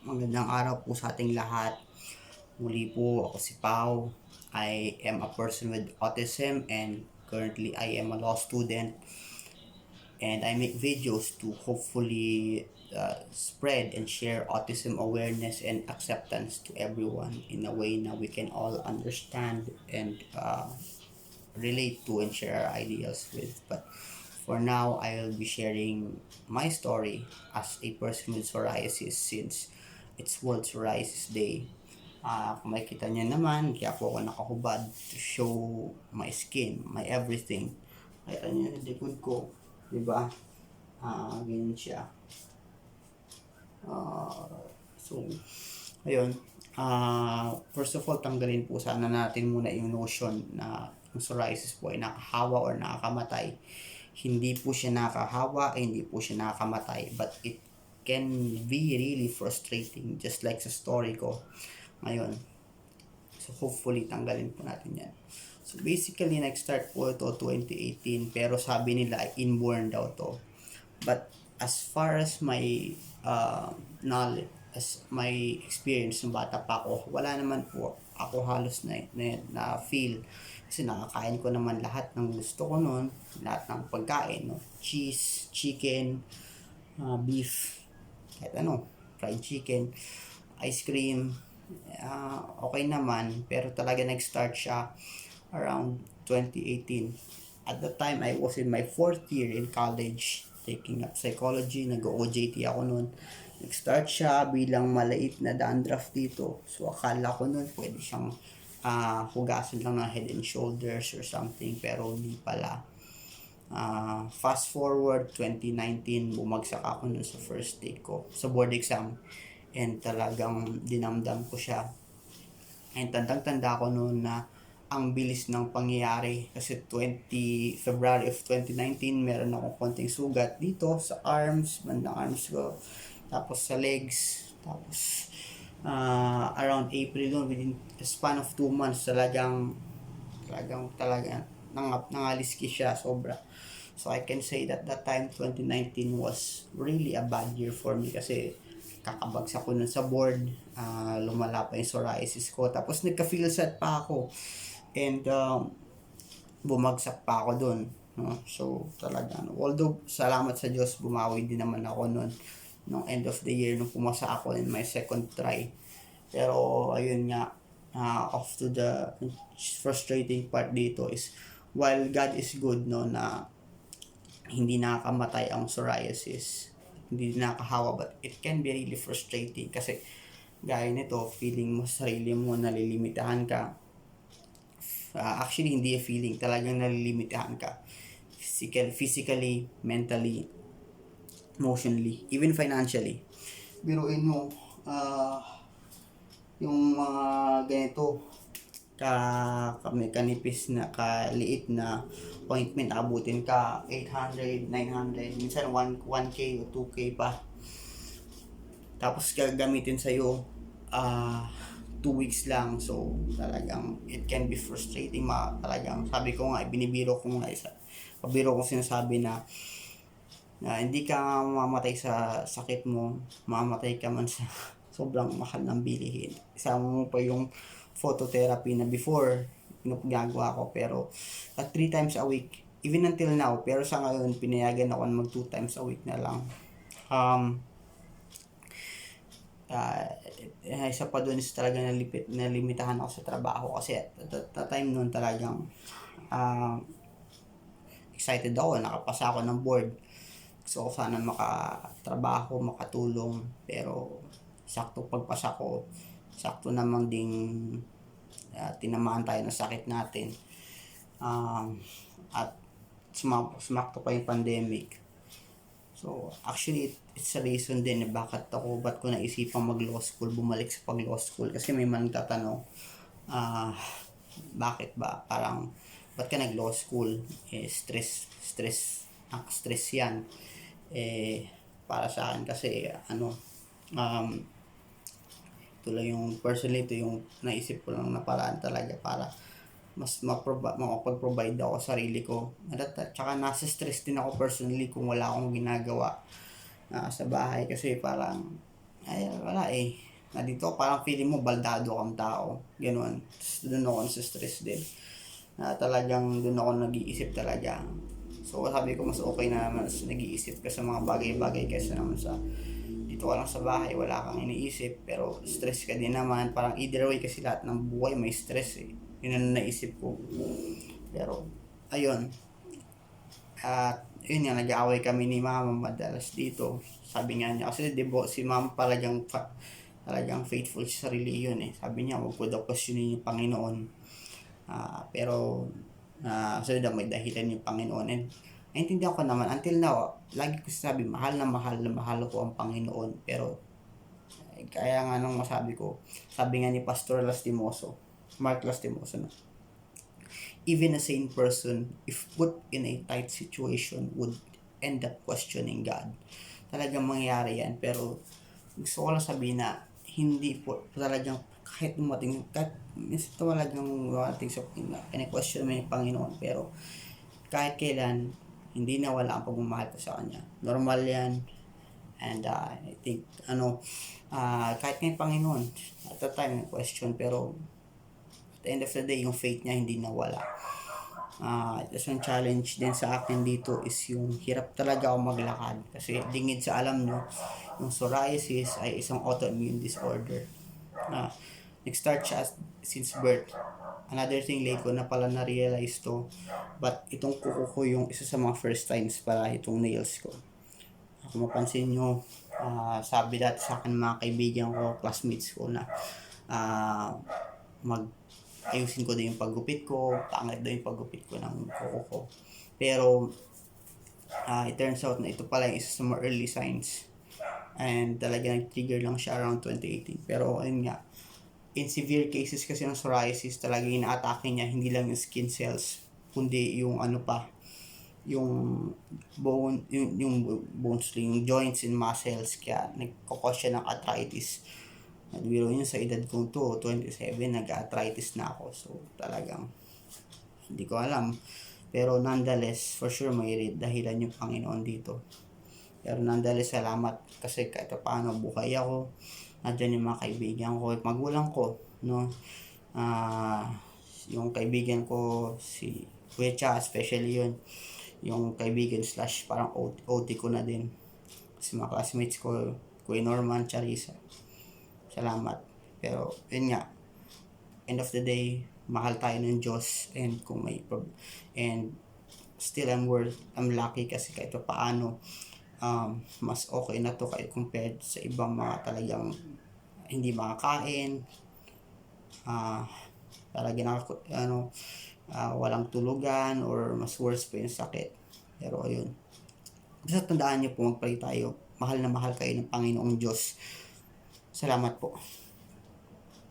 Magandang araw po sa ating lahat. Muli po ako si Pau. I am a person with autism and currently I am a law student, and I make videos to hopefully spread and share autism awareness and acceptance to everyone in a way na we can all understand and relate to and share our ideas with. But for now, I'll be sharing my story as a person with psoriasis since it's World Psoriasis Day. Kung makikita niyo naman, kaya po ako nakahubad to show my skin, my everything. Kaya niyo yung likod ko, di ba? Ganyan siya. So, ayun. First of all, tanggalin po sana natin muna yung notion na yung psoriasis po ay nakahawa or nakakamatay. Hindi po siya nakahawa, hindi po siya nakakamatay, but it can be really frustrating, just like sa story ko ngayon. So hopefully tanggalin po natin yan. So basically nag-start po ito 2018, pero sabi nila inborn daw to. But as far as my knowledge, as my experience ng bata pa ako, wala naman po ako halos na feel, kasi nakakain ko naman lahat ng gusto ko noon, lahat ng pagkain, no? Cheese, chicken, beef, kahit ano, fried chicken, ice cream, okay naman. Pero talaga nag-start siya around 2018. At that time, I was in my 4th year in college, taking up psychology, nag-OJT ako noon. Nag-start siya bilang maliit na dandruff dito. So akala ko noon pwede siyang hugasan lang ng Head and Shoulders or something, pero hindi pala. Fast forward 2019, bumagsak ako nun sa first take ko sa board exam, and talagang dinamdam ko siya. And tandang-tanda ko noon na ang bilis ng pangyayari, kasi February of 2019 meron akong konting sugat dito sa arms, bandang arms ko, tapos sa legs, tapos around April noon, within the span of 2 months, talagang nangalis siya sobra. So I can say that time 2019 was really a bad year for me, kasi kakabagsak ko nun sa board, lumala pa yung psoriasis ko, tapos nagka-feel sad pa ako, and bumagsak pa ako dun, no? So talaga, although salamat sa Diyos, bumawi din naman ako nun nung end of the year, nung pumasa ako in my second try. Pero ayun nga, off to the frustrating part dito is, while God is good, no, na hindi nakakamatay ang psoriasis, hindi nakahawa, but it can be really frustrating kasi gaya nito, feeling mo sarili mo nalilimitahan ka. Actually, hindi yung feeling, talagang nalilimitahan ka. Physically, mentally, emotionally, even financially. Biruin mo, yung mga ganito, kanipis na, kaliit na appointment, abutin ka 800, 900, minsan 1K o 2K pa. Tapos gagamitin sa'yo 2 weeks lang. So talagang it can be frustrating. Talagang sabi ko nga, binibiro ko nga, pabiro ko sinasabi na hindi ka mamatay sa sakit mo, mamatay ka man sa sobrang mahal ng bilihin. Isama mo pa yung phototherapy na before ginagawa ko, pero 3 times a week, even until now. Pero sa ngayon, pinayagan ako mag 2 times a week na lang. Isa pa doon is talaga nalimitahan ako sa trabaho, kasi at that time noon talagang excited ako, nakapasa ako ng board. Gusto ko sana makatrabaho, makatulong, pero sakto pagpasa ko, sakto namang ding tinamaan tayo ng sakit natin, at sumakto pa yung pandemic. So actually, it's a reason din ba't ko naisipang mag-law school, bumalik sa pag-law school. Kasi may man nagtatanong, bakit ba? Parang, ba't ka nag-law school? Stress yan. Para sa akin kasi, ito lang yung, personally, ito yung naisip ko lang na paraan talaga para mas makapag-provide ako sa sarili ko. At saka nasa stress din ako personally kung wala akong ginagawa sa bahay, kasi parang Ay, wala eh. Dito parang feeling mo baldado kang tao. Ganoon. Doon ako sa stress din. Talagang doon ako nag-iisip talaga. So sabi ko mas okay na naman nag-iisip ka sa mga bagay-bagay kaysa naman sa dito ka lang sa bahay, wala kang iniisip, pero stress ka din naman. Parang either way kasi lahat ng buhay may stress eh. Yun ang naisip ko. Pero, ayun. At, yun nga, nag-aaway kami ni mama madalas dito. Sabi nga niya, kasi si mama talagang faithful sa religion eh. Sabi niya, huwag ko daw questionin yung Panginoon. Pero, so may dahilan yung Panginoon. And, naintindihan ko naman, until now, lagi ko sabi, mahal na mahal ko ang Panginoon. Pero, kaya nga nung masabi ko, sabi nga ni Pastor Lastimoso, Mark Lastimoso, no? Even a sane person, if put in a tight situation, would end up questioning God. Talagang mangyayari yan. Pero, gusto ko lang sabihin na, hindi po talagang kahit dumating, kahit minsan talagang dumating sa question mo yung Panginoon, pero kahit kailan, hindi nawala ang pagmamahal ko sa Kanya. Normal yan. And I think, kahit ngayon Panginoon, at the time, may question, pero at the end of the day, yung faith niya hindi nawala. Isang challenge din sa akin dito is yung hirap talaga ako maglakad. Kasi lingid sa alam nyo, yung psoriasis ay isang autoimmune disorder. Nag-start siya since birth. Another thing late ko na pala na-realize to, but itong kuko ko yung isa sa mga first times pala itong nails ko. Kung mapansin nyo, sabi dati sa akin mga kaibigan ko, classmates ko na ayusin ko din yung paggupit ko, pangit daw yung paggupit ko ng kuko ko. Pero, it turns out na ito pala yung isa sa mga early signs. And talaga nag-trigger lang siya around 2018. Pero, ayun nga, in severe cases kasi ng psoriasis, talaga ina-atake niya, hindi lang yung skin cells, kundi yung yung bone, yung bones, yung joints and muscles, kaya nagkakos siya ng arthritis. Nagbiro yun sa edad kong to, 27, nag-arthritis na ako. So, talagang, hindi ko alam. Pero nonetheless, for sure may dahilan yung Panginoon dito. Pero nonetheless, salamat kasi kahit paano buhay ako. Nandiyan yung mga kaibigan ko, magulang ko, no? Yung kaibigan ko, si Wecha, especially yun. Yung kaibigan / parang OT ko na din. Kasi mga classmates ko, Kuya Norman, Charissa. Salamat. Pero, yun nga, end of the day, mahal tayo ng Diyos, and kung may and still I'm lucky kasi kahit paano, mas okay na to kayo compared sa ibang mga talagang hindi makakain, talaga walang tulugan, or mas worse pa yung sakit. Pero ayun, basta tandaan nyo po, mag-pray tayo, mahal na mahal kayo ng Panginoong Diyos. Salamat po.